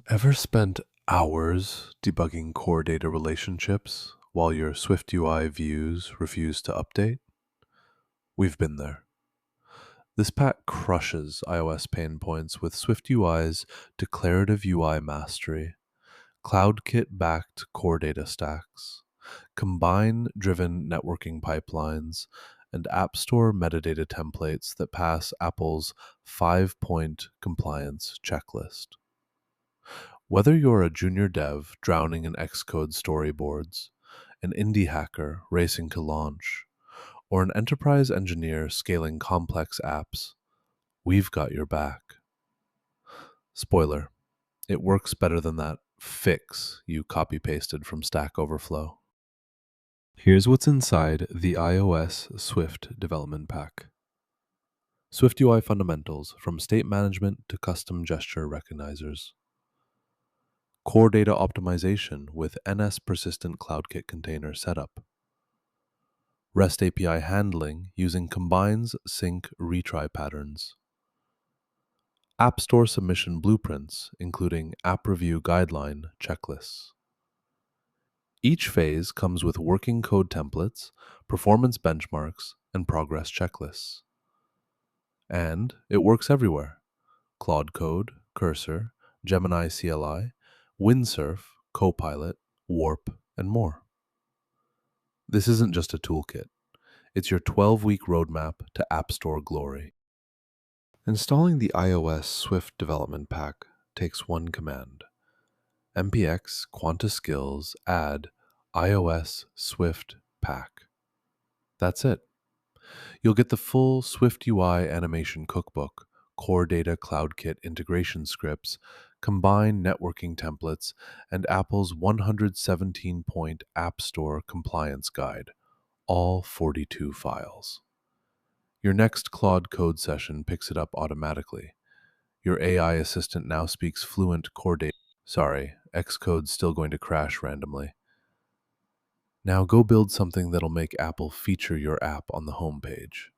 Ever spent hours debugging core data relationships while your SwiftUI views refuse to update? We've been there. This pack crushes iOS pain points with SwiftUI's declarative UI mastery, CloudKit-backed core data stacks, combine-driven networking pipelines, and App Store metadata templates that pass Apple's 5-point compliance checklist. Whether you're a junior dev drowning in Xcode storyboards, an indie hacker racing to launch, or an enterprise engineer scaling complex apps, we've got your back. Spoiler, it works better than that fix you copy-pasted from Stack Overflow. Here's what's inside the iOS Swift development pack. SwiftUI fundamentals from state management to custom gesture recognizers. Core data optimization with NS persistent CloudKit container setup. REST API handling using combines sync retry patterns. App Store submission blueprints, including app review guideline checklists. Each phase comes with working code templates, performance benchmarks, and progress checklists. And it works everywhere: Claude Code, Cursor, Gemini CLI, Windsurf, Copilot, Warp, and more. This isn't just a toolkit. It's your 12-week roadmap to App Store glory. Installing the iOS Swift development pack takes one command: npx quanta-skills add iOS Swift pack. That's it. You'll get the full SwiftUI animation cookbook, core data CloudKit integration scripts, combined networking templates, and Apple's 117-point App Store compliance guide, all 42 files. Your next Claude code session picks it up automatically. Your AI assistant now speaks fluent core data. Sorry, Xcode's still going to crash randomly. Now go build something that'll make Apple feature your app on the homepage.